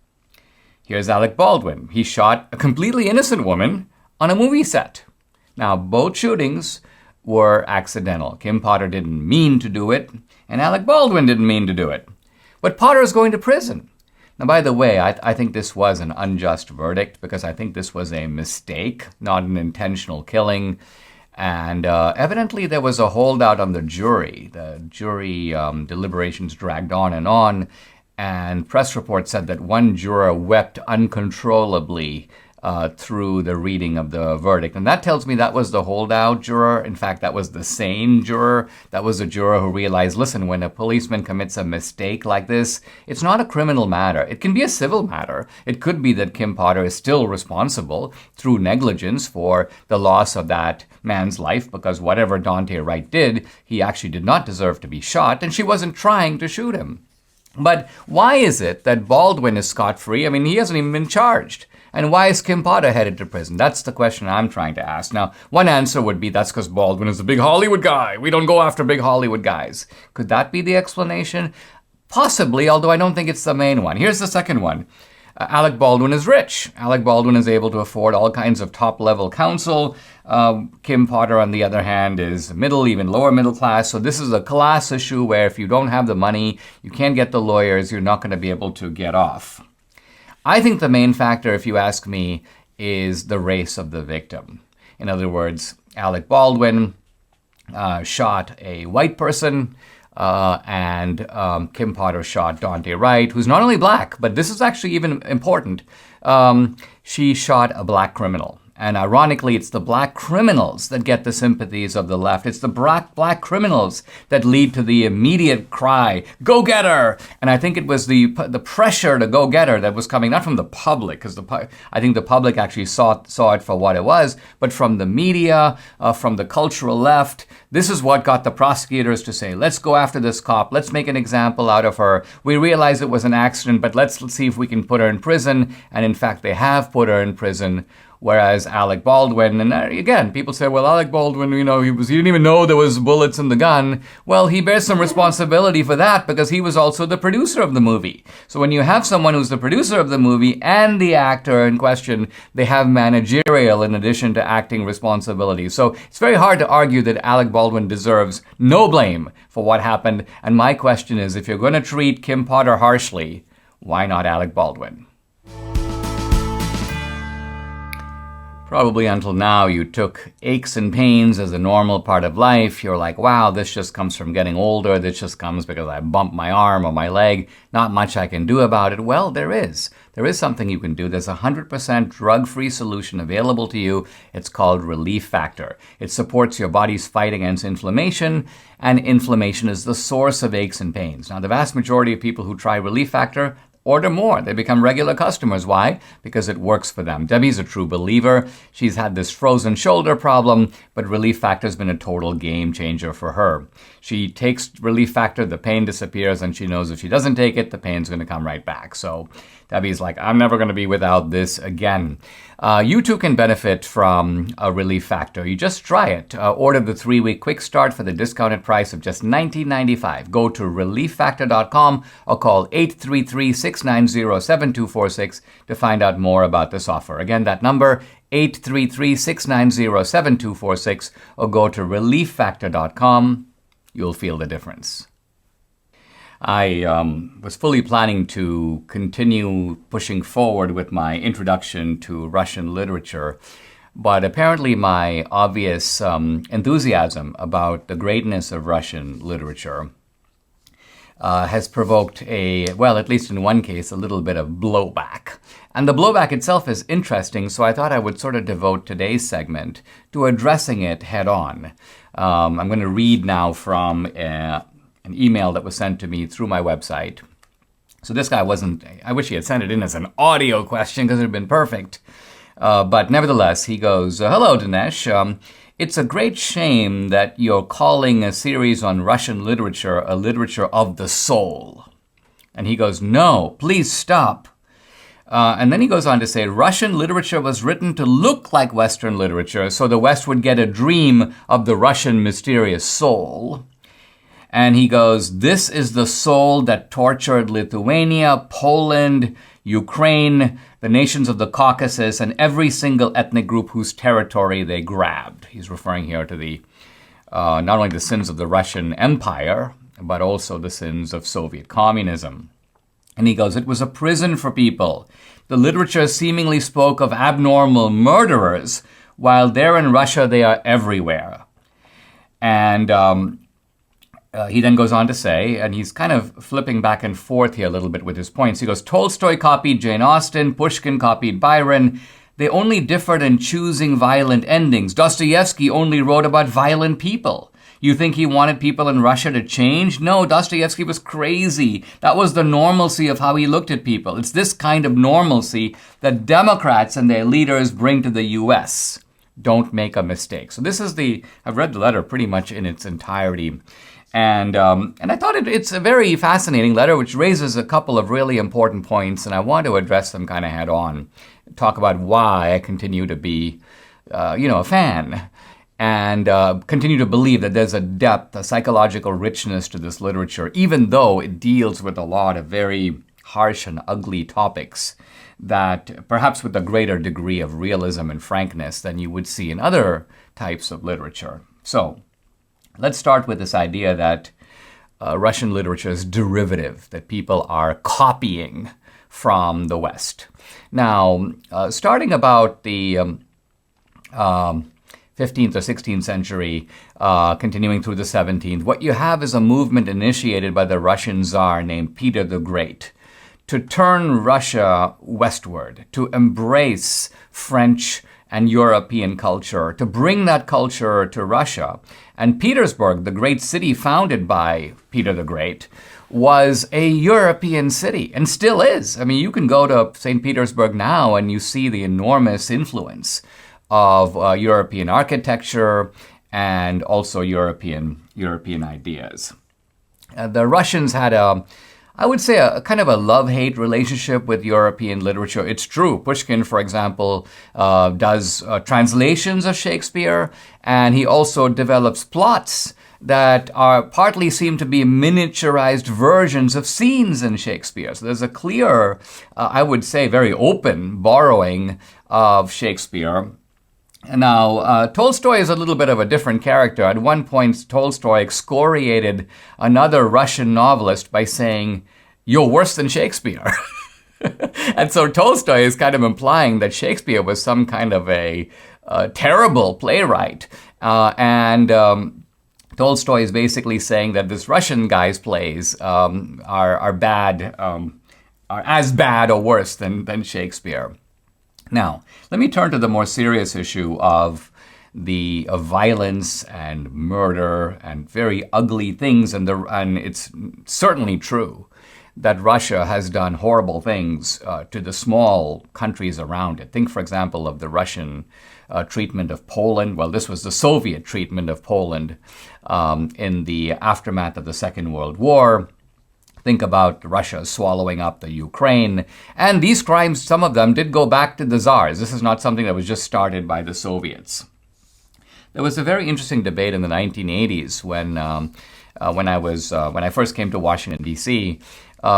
Here's Alec Baldwin. He shot a completely innocent woman on a movie set. Now, both shootings were accidental. Kim Potter didn't mean to do it, and Alec Baldwin didn't mean to do it. But Potter is going to prison. Now, by the way, I think this was an unjust verdict, because I think this was a mistake, not an intentional killing. And evidently there was a holdout on the jury. The jury deliberations dragged on, and press reports said that one juror wept uncontrollably through the reading of the verdict. And that tells me that was the holdout juror. In fact, that was the sane juror. That was a juror who realized, listen, when a policeman commits a mistake like this, it's not a criminal matter. It can be a civil matter. It could be that Kim Potter is still responsible through negligence for the loss of that man's life, because whatever Daunte Wright did, he actually did not deserve to be shot, and she wasn't trying to shoot him. But why is it that Baldwin is scot-free? I mean, he hasn't even been charged. And why is Kim Potter headed to prison? That's the question I'm trying to ask. Now, one answer would be that's because Baldwin is a big Hollywood guy. We don't go after big Hollywood guys. Could that be the explanation? Possibly, although I don't think it's the main one. Here's the second one. Alec Baldwin is rich. Alec Baldwin is able to afford all kinds of top-level counsel. Kim Potter, on the other hand, is middle, even lower middle class. So this is a class issue where if you don't have the money, you can't get the lawyers, you're not going to be able to get off. I think the main factor, if you ask me, is the race of the victim. In other words, Alec Baldwin shot a white person, and Kim Potter shot Dante Wright, who's not only black, but this is actually even important. She shot a black criminal. And ironically, it's the black criminals that get the sympathies of the left. It's the black criminals that lead to the immediate cry, "Go get her!" And I think it was the pressure to go get her that was coming not from the public, because I think the public actually saw it for what it was, but from the media, from the cultural left. This is what got the prosecutors to say, "Let's go after this cop. Let's make an example out of her. We realize it was an accident, but let's see if we can put her in prison." And in fact, they have put her in prison. Whereas Alec Baldwin, and again, people say, well, Alec Baldwin, he didn't even know there was bullets in the gun. Well, he bears some responsibility for that because he was also the producer of the movie. So when you have someone who's the producer of the movie and the actor in question, they have managerial in addition to acting responsibility. So it's very hard to argue that Alec Baldwin deserves no blame for what happened. And my question is, if you're going to treat Kim Potter harshly, why not Alec Baldwin? Probably until now, you took aches and pains as a normal part of life. You're like, wow, this just comes from getting older. This just comes because I bumped my arm or my leg. Not much I can do about it. Well, there is. There is something you can do. There's a 100% drug-free solution available to you. It's called Relief Factor. It supports your body's fight against inflammation, and inflammation is the source of aches and pains. Now, the vast majority of people who try Relief Factor order more. They become regular customers. Why? Because it works for them. Debbie's a true believer. She's had this frozen shoulder problem, but Relief Factor has been a total game changer for her. She takes Relief Factor, the pain disappears, and she knows if she doesn't take it, the pain's going to come right back. So Debbie's like, I'm never going to be without this again. You too can benefit from a Relief Factor. You just try it. Order the 3-week quick start for the discounted price of just $19.95. Go to relieffactor.com or call 833-690-7246 to find out more about this offer. Again, that number, 833-690-7246, or go to relieffactor.com. You'll feel the difference. I was fully planning to continue pushing forward with my introduction to Russian literature, but apparently my obvious enthusiasm about the greatness of Russian literature has provoked at least in one case, a little bit of blowback. And the blowback itself is interesting, so I thought I would sort of devote today's segment to addressing it head on. I'm going to read now from an email that was sent to me through my website. So this guy I wish he had sent it in as an audio question because it would have been perfect. But nevertheless, he goes, hello, Dinesh. It's a great shame that you're calling a series on Russian literature a literature of the soul. And he goes, no, please stop. And then he goes on to say, Russian literature was written to look like Western literature so the West would get a dream of the Russian mysterious soul. And he goes, this is the soul that tortured Lithuania, Poland, Ukraine, the nations of the Caucasus, and every single ethnic group whose territory they grabbed. He's referring here to the not only the sins of the Russian Empire, but also the sins of Soviet communism. And he goes, it was a prison for people. The literature seemingly spoke of abnormal murderers, while there in Russia they are everywhere. And he then goes on to say, and he's kind of flipping back and forth here a little bit with his points. He goes, Tolstoy copied Jane Austen, Pushkin copied Byron. They only differed in choosing violent endings. Dostoevsky only wrote about violent people. You think he wanted people in Russia to change? No, Dostoevsky was crazy. That was the normalcy of how he looked at people. It's this kind of normalcy that Democrats and their leaders bring to the U.S. Don't make a mistake. So this is I've read the letter pretty much in its entirety. And I thought it's a very fascinating letter, which raises a couple of really important points, and I want to address them kind of head on. Talk about why I continue to be, a fan, and continue to believe that there's a depth, a psychological richness to this literature, even though it deals with a lot of very harsh and ugly topics that perhaps with a greater degree of realism and frankness than you would see in other types of literature. So let's start with this idea that Russian literature is derivative, that people are copying from the West. Now, starting about the 15th or 16th century, continuing through the 17th, what you have is a movement initiated by the Russian Tsar named Peter the Great to turn Russia westward, to embrace French and European culture, to bring that culture to Russia. And Petersburg, the great city founded by Peter the Great, was a European city and still is. I mean, you can go to St. Petersburg now and you see the enormous influence of European architecture and also European ideas. The Russians had I would say a kind of a love-hate relationship with European literature. It's true. Pushkin, for example, does translations of Shakespeare, and he also develops plots that are partly seem to be miniaturized versions of scenes in Shakespeare. So there's a clear, I would say, very open borrowing of Shakespeare. Now, Tolstoy is a little bit of a different character. At one point, Tolstoy excoriated another Russian novelist by saying, "You're worse than Shakespeare." And so Tolstoy is kind of implying that Shakespeare was some kind of a terrible playwright. Tolstoy is basically saying that this Russian guy's plays are bad, are as bad or worse than Shakespeare. Now, let me turn to the more serious issue of violence and murder and very ugly things, and it's certainly true that Russia has done horrible things to the small countries around it. Think, for example, of the Russian treatment of Poland. Well, this was the Soviet treatment of Poland in the aftermath of the Second World War. Think about Russia swallowing up the Ukraine. And these crimes, some of them did go back to the Tsars. This is not something that was just started by the Soviets. There was a very interesting debate in the 1980s when I first came to Washington, D.C.,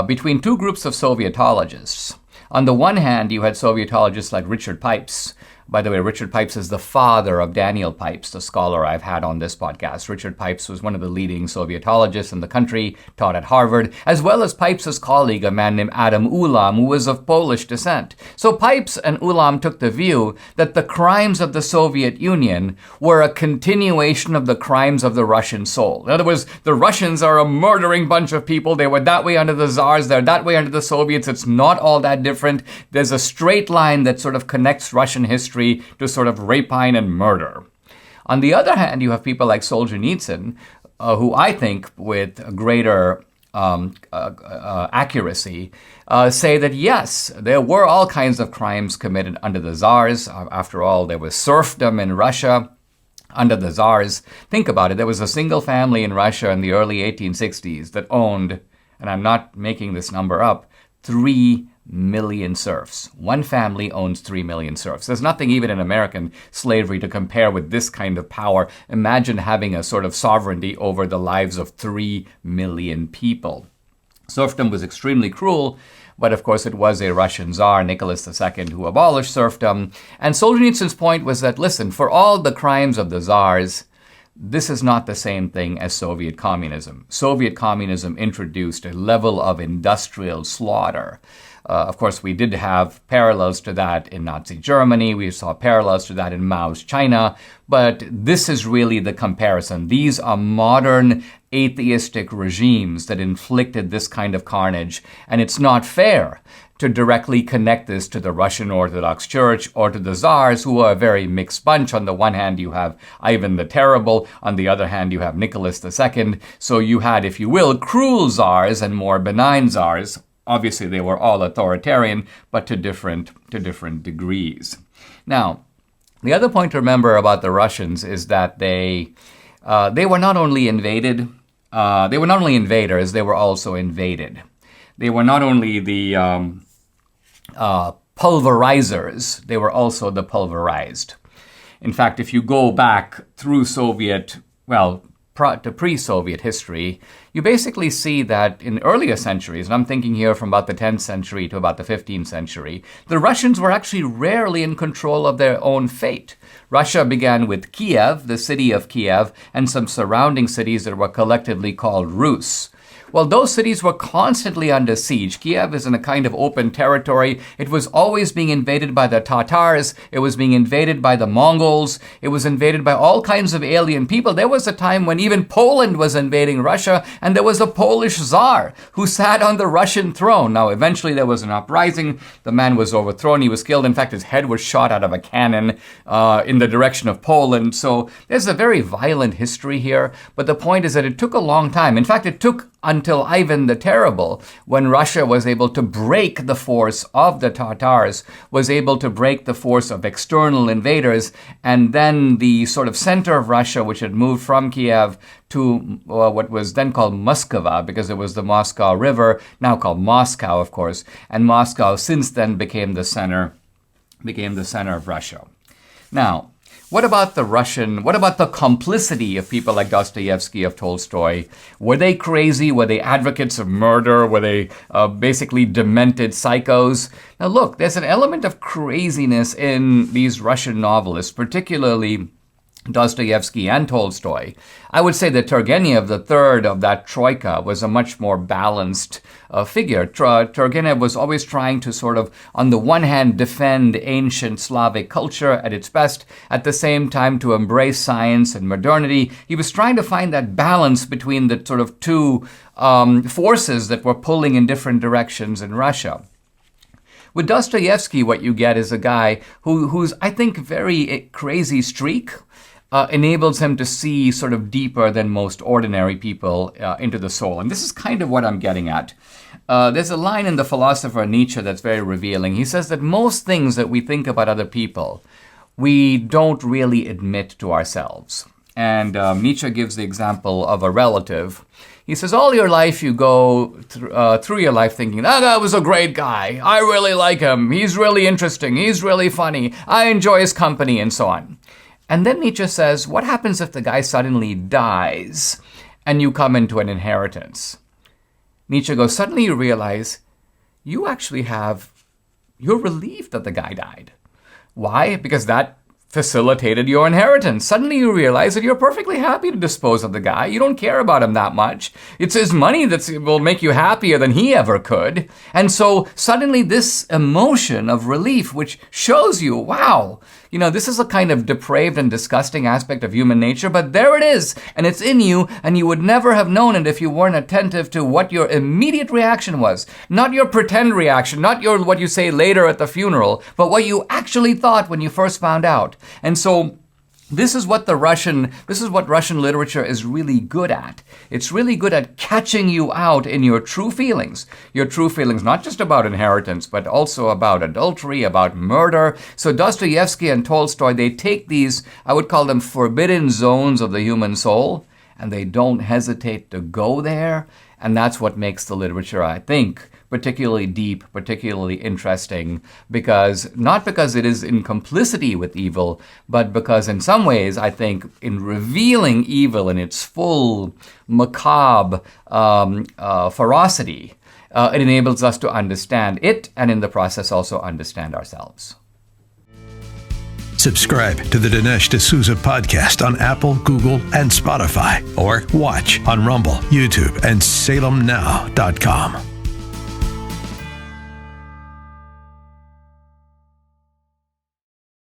between two groups of Sovietologists. On the one hand, you had Sovietologists like Richard Pipes. By the way, Richard Pipes is the father of Daniel Pipes, the scholar I've had on this podcast. Richard Pipes was one of the leading Sovietologists in the country, taught at Harvard, as well as Pipes' colleague, a man named Adam Ulam, who was of Polish descent. So Pipes and Ulam took the view that the crimes of the Soviet Union were a continuation of the crimes of the Russian soul. In other words, the Russians are a murdering bunch of people. They were that way under the Tsars. They're that way under the Soviets. It's not all that different. There's a straight line that sort of connects Russian history to sort of rapine and murder. On the other hand, you have people like Solzhenitsyn, who I think with greater accuracy say that yes, there were all kinds of crimes committed under the Tsars. After all, there was serfdom in Russia under the Tsars. Think about it. There was a single family in Russia in the early 1860s that owned, and I'm not making this number up, 3 million serfs. One family owns 3 million serfs. There's nothing even in American slavery to compare with this kind of power. Imagine having a sort of sovereignty over the lives of 3 million people. Serfdom was extremely cruel, but of course it was a Russian Tsar, Nicholas II, who abolished serfdom. And Solzhenitsyn's point was that, listen, for all the crimes of the Tsars, this is not the same thing as Soviet communism. Soviet communism introduced a level of industrial slaughter. Of course, we did have parallels to that in Nazi Germany. We saw parallels to that in Mao's China. But this is really the comparison. These are modern atheistic regimes that inflicted this kind of carnage. And it's not fair to directly connect this to the Russian Orthodox Church or to the Tsars, who are a very mixed bunch. On the one hand, you have Ivan the Terrible. On the other hand, you have Nicholas II. So you had, if you will, cruel Tsars and more benign Tsars. Obviously, they were all authoritarian, but to different degrees. Now, the other point to remember about the Russians is that they were not only invaded, they were not only invaders, they were also invaded. They were not only the pulverizers, they were also the pulverized. In fact, if you go back through to pre-Soviet history, you basically see that in earlier centuries, and I'm thinking here from about the 10th century to about the 15th century, the Russians were actually rarely in control of their own fate. Russia began with Kiev, the city of Kiev, and some surrounding cities that were collectively called Rus. Well, those cities were constantly under siege. Kiev is in a kind of open territory. It was always being invaded by the Tatars. It was being invaded by the Mongols. It was invaded by all kinds of alien people. There was a time when even Poland was invading Russia, and there was a Polish Tsar who sat on the Russian throne. Now, eventually there was an uprising. The man was overthrown. He was killed. In fact, his head was shot out of a cannon in the direction of Poland. So there's a very violent history here. But the point is that it took a long time. In fact, it took until Ivan the Terrible, when Russia was able to break the force of the Tatars, was able to break the force of external invaders, and then the sort of center of Russia, which had moved from Kiev to what was then called Moskva, because it was the Moscow River, now called Moscow, of course, and Moscow since then became the center of Russia. Now, what about the complicity of people like Dostoevsky, of Tolstoy? Were they crazy? Were they advocates of murder? Were they basically demented psychos? Now look, there's an element of craziness in these Russian novelists, particularly Dostoevsky and Tolstoy. I would say that Turgenev, the third of that troika, was a much more balanced figure. Turgenev was always trying to sort of, on the one hand, defend ancient Slavic culture at its best, at the same time to embrace science and modernity. He was trying to find that balance between the sort of two forces that were pulling in different directions in Russia. With Dostoevsky, what you get is a guy who's, I think, very crazy streak enables him to see sort of deeper than most ordinary people into the soul. And this is kind of what I'm getting at. There's a line in the philosopher Nietzsche that's very revealing. He says that most things that we think about other people, we don't really admit to ourselves. And Nietzsche gives the example of a relative. He says, all your life you go through your life thinking, that guy was a great guy. I really like him. He's really interesting. He's really funny. I enjoy his company, and so on. And then Nietzsche says, what happens if the guy suddenly dies and you come into an inheritance? Nietzsche goes, suddenly you realize you're relieved that the guy died. Why? Because that facilitated your inheritance. Suddenly you realize that you're perfectly happy to dispose of the guy. You don't care about him that much. It's his money that will make you happier than he ever could. And so suddenly this emotion of relief, which shows you, wow, this is a kind of depraved and disgusting aspect of human nature, but there it is, and it's in you, and you would never have known it if you weren't attentive to what your immediate reaction was. Not your pretend reaction, not what you say later at the funeral, but what you actually thought when you first found out. And so this is what Russian literature is really good at. It's really good at catching you out in your true feelings. Your true feelings, not just about inheritance, but also about adultery, about murder. So Dostoevsky and Tolstoy, they take these, I would call them forbidden zones of the human soul, and they don't hesitate to go there. And that's what makes the literature, I think, particularly deep, particularly interesting, not because it is in complicity with evil, but because in some ways, I think, in revealing evil in its full macabre ferocity, it enables us to understand it, and in the process also understand ourselves. Subscribe to the Dinesh D'Souza podcast on Apple, Google, and Spotify, or watch on Rumble, YouTube, and SalemNow.com.